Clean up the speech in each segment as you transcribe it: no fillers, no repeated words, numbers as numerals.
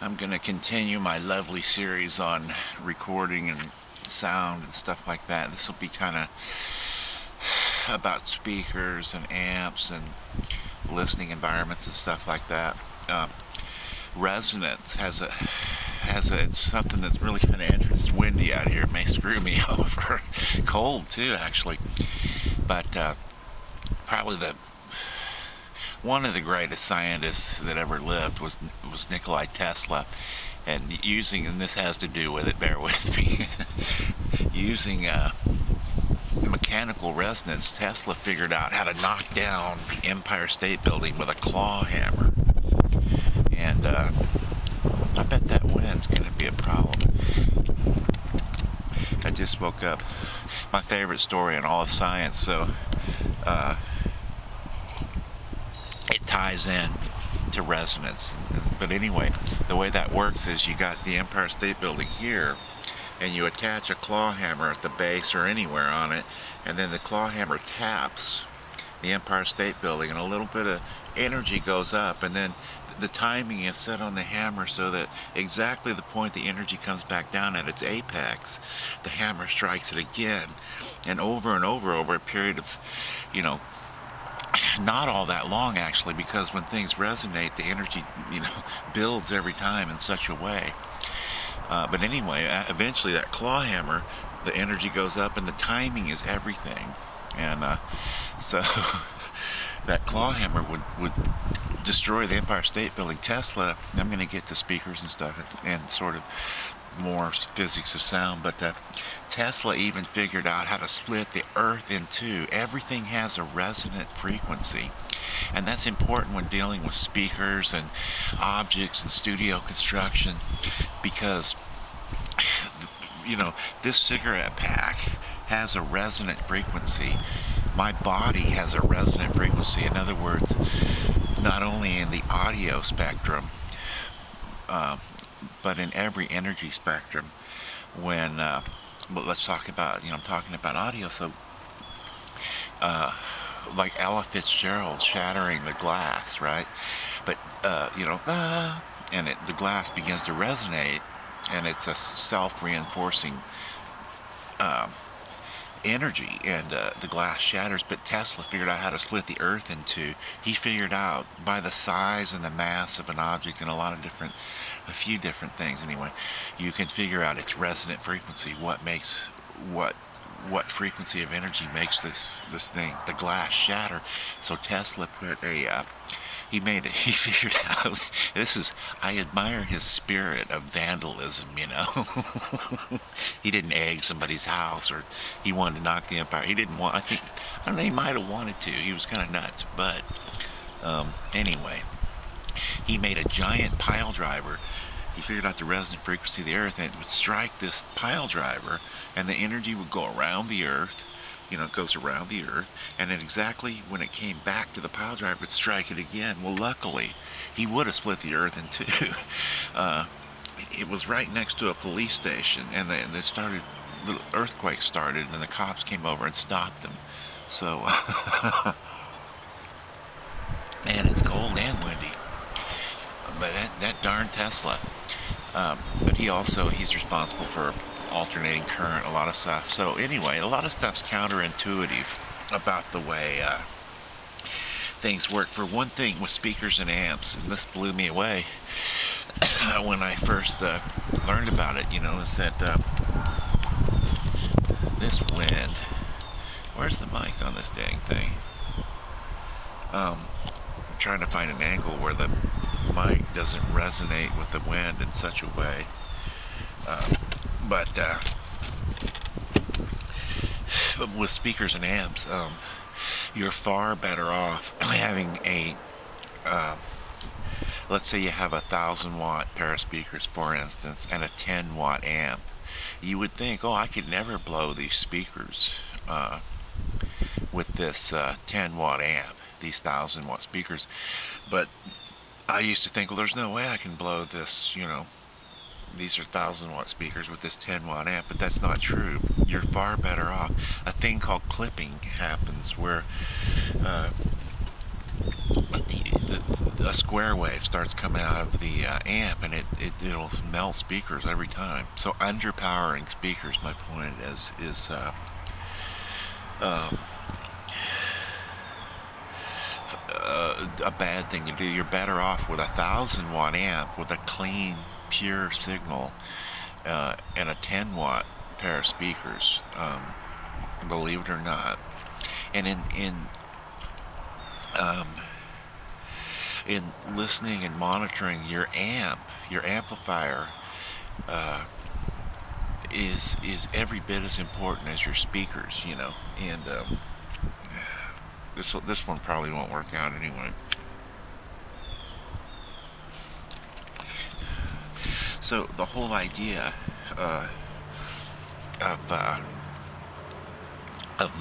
I'm going to continue my lovely series on recording and sound and stuff like that. This will be kind of about speakers and amps and listening environments and stuff like that. Um, Resonance it's something that's really kind of interesting. It's windy out here. It may screw me over. Cold too, actually. But probably the one of the greatest scientists that ever lived was Nikola Tesla, and this has to do with it. Bear with me. Using mechanical resonance, Tesla figured out how to knock down the Empire State Building with a claw hammer, and I bet that wind's going to be a problem. I just woke up. My favorite story in all of science, so it ties in to resonance. But anyway, the way that works is you got the Empire State Building here, and you attach a claw hammer at the base or anywhere on it, and then the claw hammer taps the Empire State Building, and a little bit of energy goes up, and then the timing is set on the hammer so that exactly the point the energy comes back down at its apex, the hammer strikes it again, and over a period of, not all that long actually, because when things resonate, the energy, builds every time in such a way. But anyway, eventually that claw hammer, the energy goes up, and the timing is everything. And so that claw hammer would destroy the Empire State Building. Tesla, I'm going to get to speakers and stuff and sort of more physics of sound, but Tesla even figured out how to split the earth in two. Everything has a resonant frequency, and that's important when dealing with speakers and objects and studio construction, because this cigarette pack has a resonant frequency. My body has a resonant frequency. In other words, not only in the audio spectrum, but in every energy spectrum. When but let's talk about, I'm talking about audio. So like Ella Fitzgerald shattering the glass, right? But and the glass begins to resonate, and it's a self-reinforcing energy, and the glass shatters. But Tesla figured out how to split the earth in two. He figured out by the size and the mass of an object and a few different things anyway, you can figure out its resonant frequency, what frequency of energy makes this thing, the glass, shatter. So Tesla put he figured out, I admire his spirit of vandalism, He didn't egg somebody's house, or he wanted to knock the Empire. He didn't want, I don't know, he might have wanted to. He was kind of nuts, but anyway, he made a giant pile driver. He figured out the resonant frequency of the earth, and it would strike this pile driver, and the energy would go around the earth. It goes around the earth, and then exactly when it came back to the pile driver, it would strike it again. Well, luckily, he would have split the earth in two. It was right next to a police station, and the earthquake started, and the cops came over and stopped them. So, man, it's cold and windy. But that darn Tesla. But he's responsible for alternating current, a lot of stuff. So anyway, a lot of stuff's counterintuitive about the way things work. For one thing, with speakers and amps, and this blew me away when I first learned about it, is that this wind, where's the mic on this dang thing? I'm trying to find an angle where the mic doesn't resonate with the wind in such a way. But with speakers and amps, you're far better off having let's say you have a 1,000-watt pair of speakers, for instance, and a 10-watt amp. You would think, I could never blow these speakers with this 10-watt amp, these 1,000-watt speakers. But I used to think, there's no way I can blow this, these are 1,000-watt speakers with this 10-watt amp, but that's not true. You're far better off. A thing called clipping happens where a square wave starts coming out of the amp, and it'll melt speakers every time. So underpowering speakers, my point is uh, a bad thing to do. You're better off with a 1,000 watt amp with a clean, pure signal and a 10 watt pair of speakers. Believe it or not, and um, in listening and monitoring your amplifier uh, is every bit as important as your speakers, you know. And this one probably won't work out anyway. So the whole idea of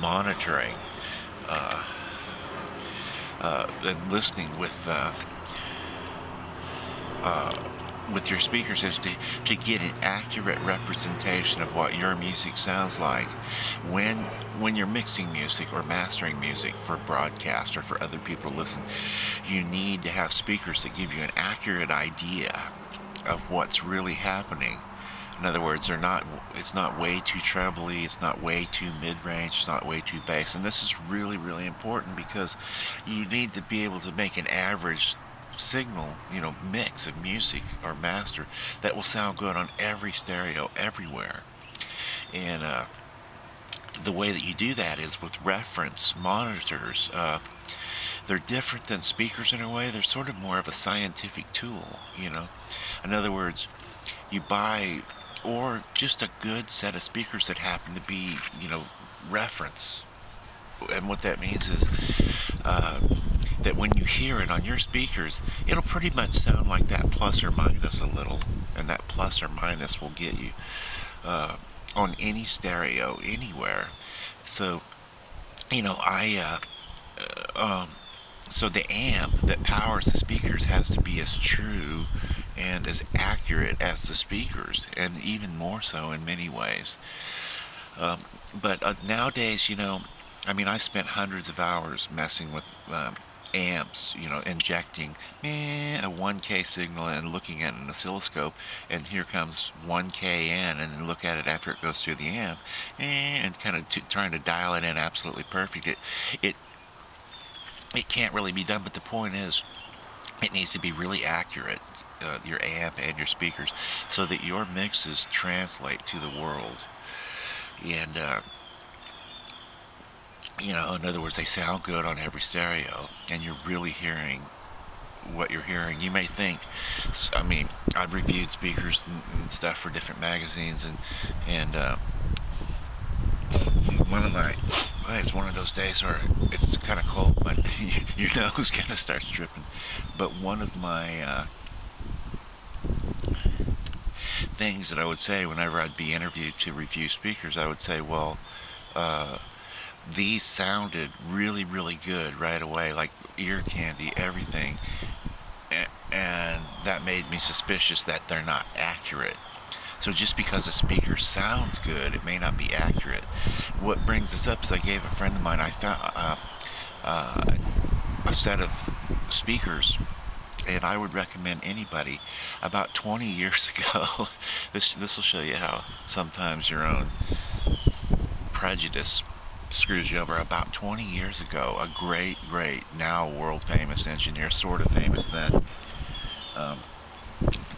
monitoring uh, and listening with your speakers is to get an accurate representation of what your music sounds like when you're mixing music or mastering music for broadcast or for other people to listen. You need to have speakers that give you an accurate idea of what's really happening. In other words, it's not way too trebly, it's not way too mid-range, it's not way too bass. And this is really, really important because you need to be able to make an average signal, you know, mix of music or master that will sound good on every stereo everywhere. And the way that you do that is with reference monitors. They're different than speakers in a way. They're sort of more of a scientific tool, you know. In other words, you buy or just a good set of speakers that happen to be, you know, reference. And what that means is that when you hear it on your speakers, it'll pretty much sound like that plus or minus a little. And that plus or minus will get you on any stereo anywhere. So, you know, so the amp that powers the speakers has to be as true and as accurate as the speakers, and even more so in many ways. But nowadays, you know, I mean, I spent hundreds of hours messing with amps, you know, injecting a 1K signal and looking at an oscilloscope, and here comes 1K in, and then look at it after it goes through the amp, and kind of trying to dial it in absolutely perfect. It can't really be done, but the point is, it needs to be really accurate, your amp and your speakers, so that your mixes translate to the world. And, you know, in other words, they sound good on every stereo, and you're really hearing what you're hearing. You may think, I mean, I've reviewed speakers and stuff for different magazines, and it's one of those days where it's kind of cold, but your nose kind of starts dripping. But one of my things that I would say whenever I'd be interviewed to review speakers, I would say, well, these sounded really, really good right away, like ear candy, everything. And that made me suspicious that they're not accurate. So just because a speaker sounds good, it may not be accurate. What brings this up is I gave a friend of mine, I found a set of speakers, and I would recommend anybody about 20 years ago. This will show you how sometimes your own prejudice screws you over. About 20 years ago, a great, now world famous engineer, sort of famous then,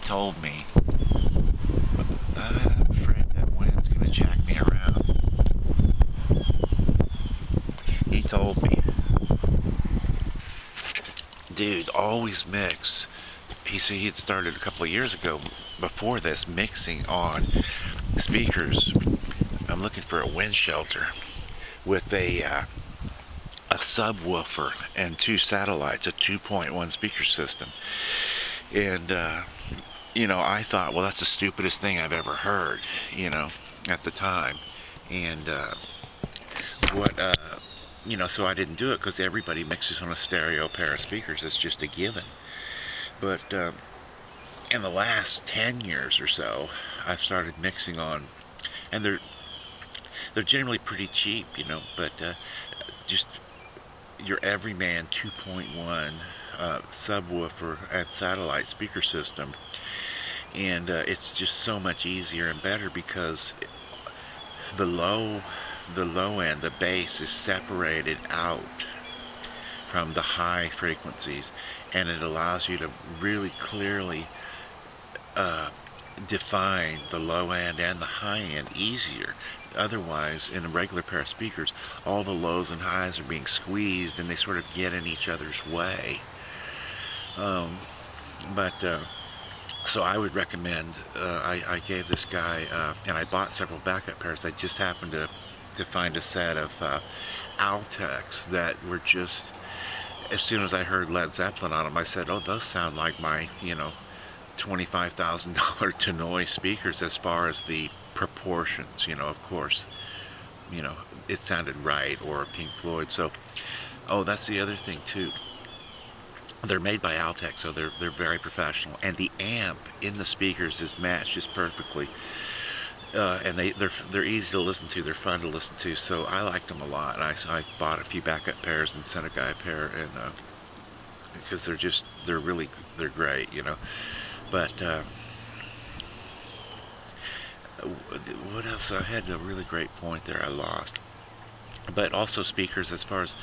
told me, I'm afraid that wind's going to jack me around. He told me, dude, always mix. He said he had started a couple of years ago before this mixing on speakers. I'm looking for a wind shelter with a subwoofer and two satellites, a 2.1 speaker system. And, you know, I thought, well, that's the stupidest thing I've ever heard, you know, at the time. And you know, so I didn't do it because everybody mixes on a stereo pair of speakers. It's just a given. But in the last 10 years or so, I've started mixing on, and they're generally pretty cheap, you know, but just your everyman 2.1 subwoofer and satellite speaker system, and it's just so much easier and better because the low end, the bass, is separated out from the high frequencies, and it allows you to really clearly define the low end and the high end easier. Otherwise, in a regular pair of speakers, all the lows and highs are being squeezed and they sort of get in each other's way. So I would recommend, I gave this guy, and I bought several backup pairs. I just happened to find a set of Altecs that were just, as soon as I heard Led Zeppelin on them, I said, oh, those sound like my, $25,000 Tannoy speakers as far as the proportions, of course, it sounded right, or Pink Floyd. So, oh, that's the other thing too. They're made by Altec, so they're very professional, and the amp in the speakers is matched just perfectly. And they're easy to listen to. They're fun to listen to. So I liked them a lot. I bought a few backup pairs and sent a guy a pair, and because they're great, But what else? I had a really great point there. I lost. But also speakers, as far as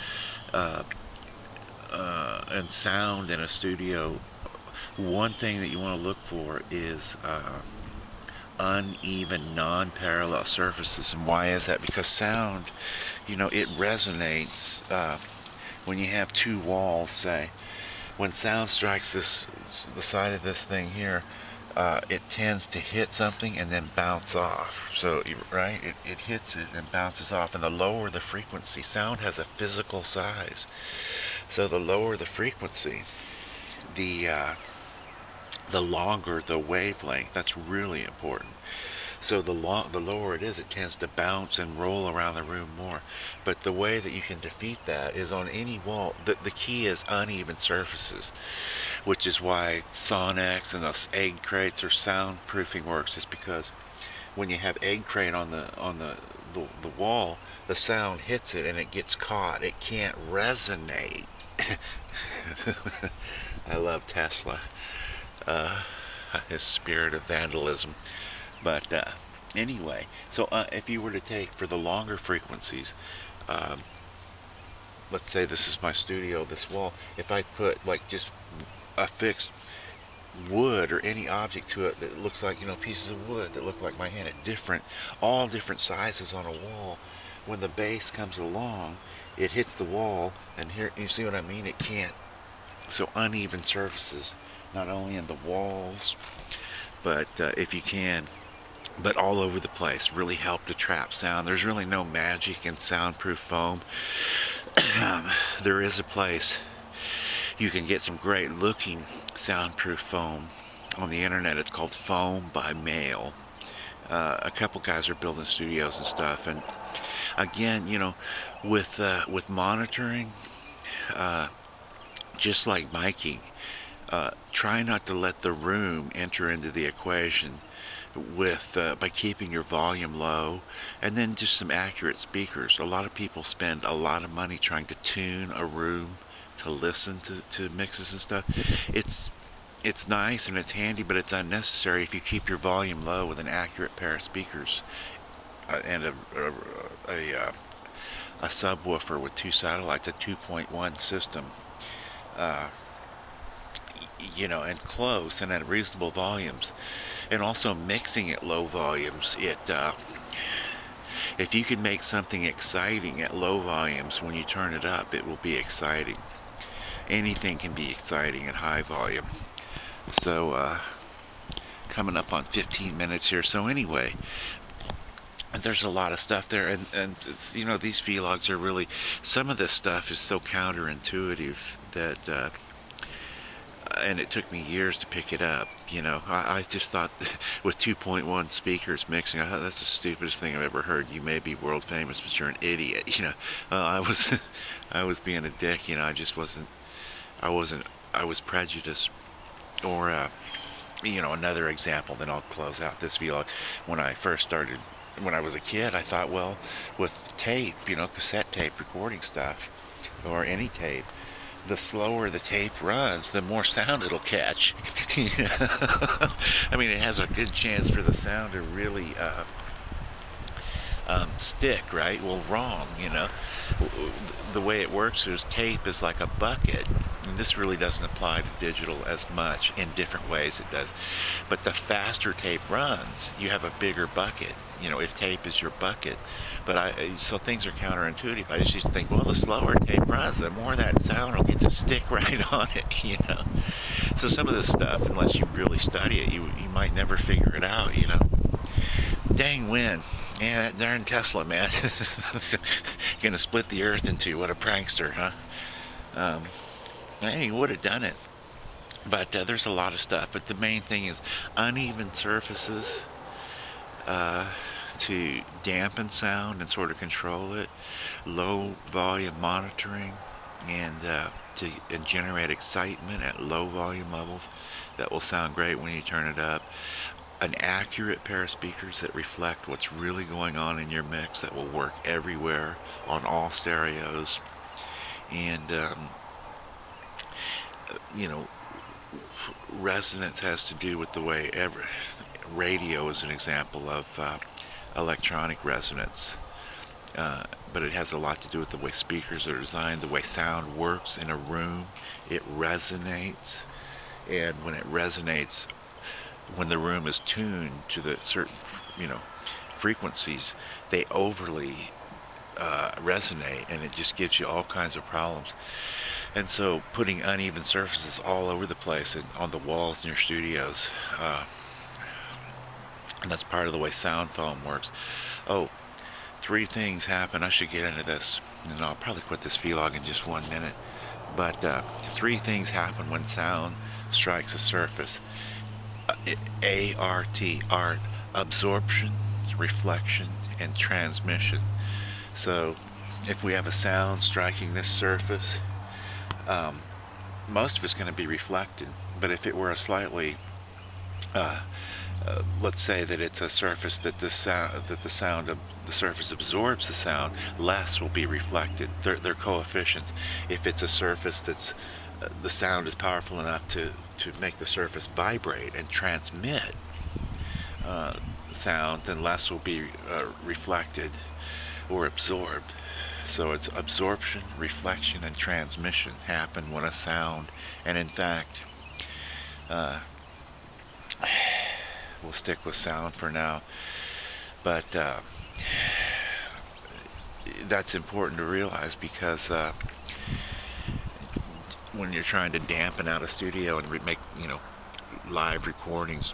and sound in a studio. One thing that you want to look for is uneven, non-parallel surfaces. And why is that? Because sound, it resonates when you have two walls, say. When sound strikes the side of this thing here, it tends to hit something and then bounce off. So, right, it hits it and bounces off. And the lower the frequency, sound has a physical size. So the lower the frequency, the longer the wavelength. That's really important. So the lower it is, it tends to bounce and roll around the room more. But the way that you can defeat that is on any wall. The key is uneven surfaces, which is why Sonex and those egg crates or soundproofing works. Is because when you have egg crate on the wall, the sound hits it and it gets caught. It can't resonate. I love Tesla, his spirit of vandalism. But anyway, so if you were to take for the longer frequencies, let's say this is my studio, this wall, if I put like just a fixed wood or any object to it that looks like, pieces of wood that look like my hand at all different sizes on a wall, when the bass comes along, it hits the wall, and here, you see what I mean? It can't. So uneven surfaces, not only in the walls, but if you can, but all over the place, really help to trap sound. There's really no magic in soundproof foam. There is a place you can get some great looking soundproof foam on the internet. It's called Foam by Mail. A couple guys are building studios and stuff, and again, with monitoring, just like miking, try not to let the room enter into the equation by keeping your volume low, and then just some accurate speakers. A lot of people spend a lot of money trying to tune a room to listen to mixes and stuff. It's nice and it's handy, but it's unnecessary if you keep your volume low with an accurate pair of speakers and a subwoofer with two satellites, a 2.1 system, and close and at reasonable volumes, and also mixing at low volumes. If you can make something exciting at low volumes, when you turn it up, it will be exciting. Anything can be exciting at high volume. So coming up on 15 minutes here. So anyway, there's a lot of stuff there, and it's, these vlogs are really, some of this stuff is so counterintuitive that and it took me years to pick it up. I just thought with 2.1 speakers mixing, I thought that's the stupidest thing I've ever heard. You may be world famous, but you're an idiot. I was being a dick. I was prejudiced. Or another example, then I'll close out this vlog. When I first started, when I was a kid, I thought, well, with tape, cassette tape recording stuff, or any tape, the slower the tape runs, the more sound it'll catch. I mean, it has a good chance for the sound to really stick, right? Well, wrong, The way it works is tape is like a bucket. And this really doesn't apply to digital as much. In different ways it does. But the faster tape runs, you have a bigger bucket. If tape is your bucket. So things are counterintuitive. I just used to think, well, the slower tape runs, the more that sound will get to stick right on it. So some of this stuff, unless you really study it, you might never figure it out. Dang wind. Yeah, that darn Tesla, man. Gonna split the earth in two. What a prankster, huh? He would have done it. But there's a lot of stuff. But the main thing is uneven surfaces to dampen sound and sort of control it. Low volume monitoring and to generate excitement at low volume levels. That will sound great when you turn it up. An accurate pair of speakers that reflect what's really going on in your mix, that will work everywhere on all stereos. And resonance has to do with the way radio is an example of electronic resonance, but it has a lot to do with the way speakers are designed, the way sound works in a room. It resonates, and when it resonates, when the room is tuned to the certain, frequencies, they overly resonate, and it just gives you all kinds of problems. And so putting uneven surfaces all over the place and on the walls in your studios, and that's part of the way sound foam works. Oh, 3 things happen. I should get into this, and I'll probably quit this vlog in just 1 minute. But 3 things happen when sound strikes a surface. art, absorption, reflection, and transmission. So if we have a sound striking this surface, most of it's going to be reflected. But if it were a slightly, let's say that it's a surface that the surface absorbs the sound, less will be reflected. They're coefficients. If it's a surface that's the sound is powerful enough to make the surface vibrate and transmit sound, then less will be reflected or absorbed. So it's absorption, reflection, and transmission happen when a sound, and in fact, we'll stick with sound for now, but that's important to realize, because when you're trying to dampen out a studio and make live recordings,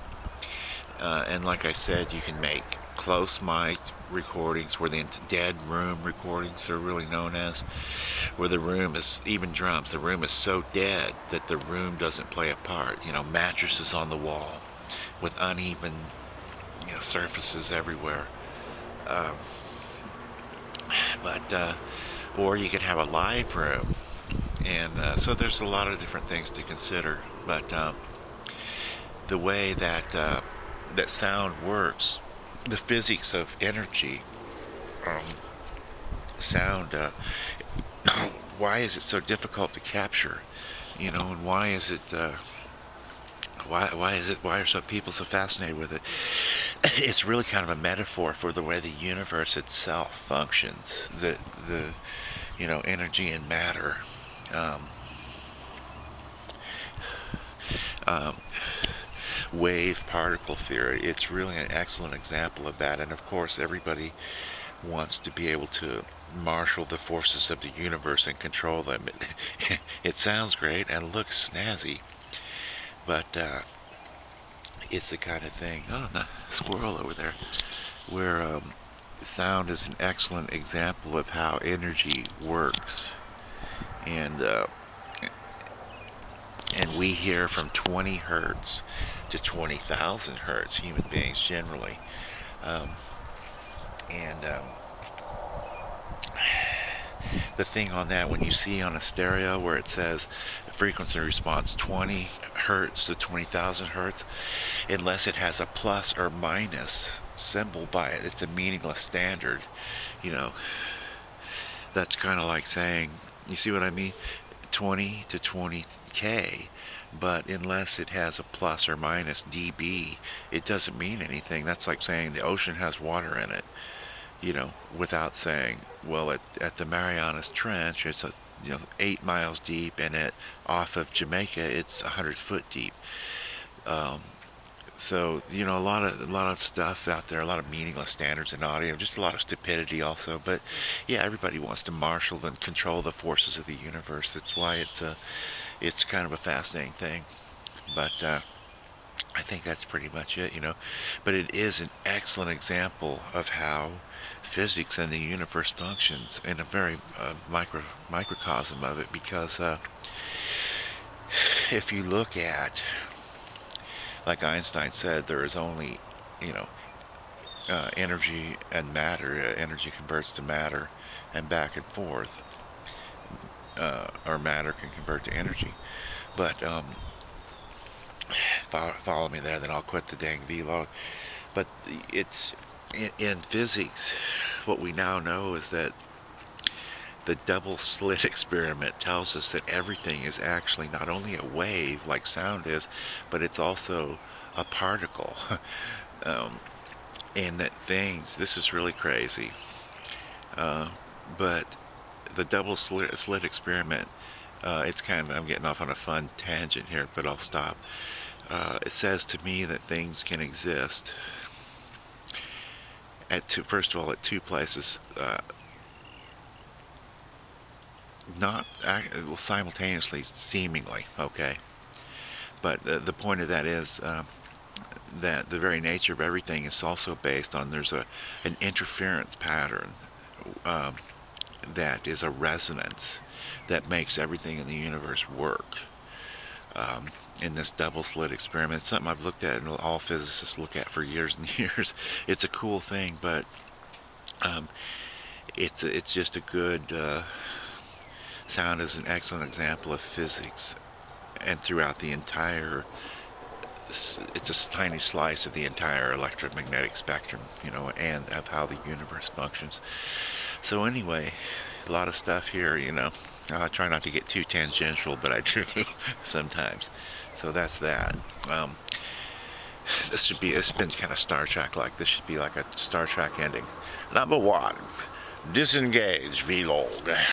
and like I said, you can make close mic recordings, where the dead room recordings are really known as, where the room is, even drums, the room is so dead that the room doesn't play a part. Mattresses on the wall with uneven surfaces everywhere. Or you could have a live room, and so there's a lot of different things to consider. But the way that sound works, the physics of energy, sound, why is it so difficult to capture, and why is it why are some people so fascinated with it? It's really kind of a metaphor for the way the universe itself functions, the energy and matter. Wave particle theory. It's really an excellent example of that. And of course, everybody wants to be able to marshal the forces of the universe and control them. It sounds great and looks snazzy, but it's the kind of thing. Oh, the squirrel over there, where sound is an excellent example of how energy works, and we hear from 20 hertz to 20,000 hertz, human beings generally. The thing on that, when you see on a stereo where it says frequency response 20 hertz to 20,000 hertz, unless it has a plus or minus symbol by it, it's a meaningless standard. That's kind of like saying You see what I mean? 20 to 20K, but unless it has a plus or minus dB, it doesn't mean anything. That's like saying the ocean has water in it, without saying, well, at the Marianas Trench, it's 8 miles deep, and off of Jamaica, it's 100 foot deep. Um, so a lot of stuff out there, a lot of meaningless standards in audio, just a lot of stupidity also. But yeah, everybody wants to marshal and control the forces of the universe. That's why it's kind of a fascinating thing. But I think that's pretty much it. But it is an excellent example of how physics and the universe functions in a very microcosm of it. Because if you look at, like Einstein said, there is only, you know, energy and matter. Energy converts to matter, and back and forth. Or matter can convert to energy. But follow me there, then I'll quit the dang vlog. But it's in physics, what we now know is that the double slit experiment tells us that everything is actually not only a wave like sound is, but it's also a particle. um, and that this is really crazy. But the double slit experiment, I'm getting off on a fun tangent here, but I'll stop. It says to me that things can exist first of all, at two places, not simultaneously, seemingly, okay. But the point of that is that the very nature of everything is also based on there's an interference pattern that is a resonance that makes everything in the universe work. In this double slit experiment, it's something I've looked at and all physicists look at for years and years. It's a cool thing, but it's just a good sound is an excellent example of physics, and throughout the entire, it's a tiny slice of the entire electromagnetic spectrum, and of how the universe functions. So anyway, a lot of stuff here, I try not to get too tangential, but I do sometimes. So that's that. It's been kind of Star Trek like. This should be like a Star Trek ending. Number one, disengage, reload.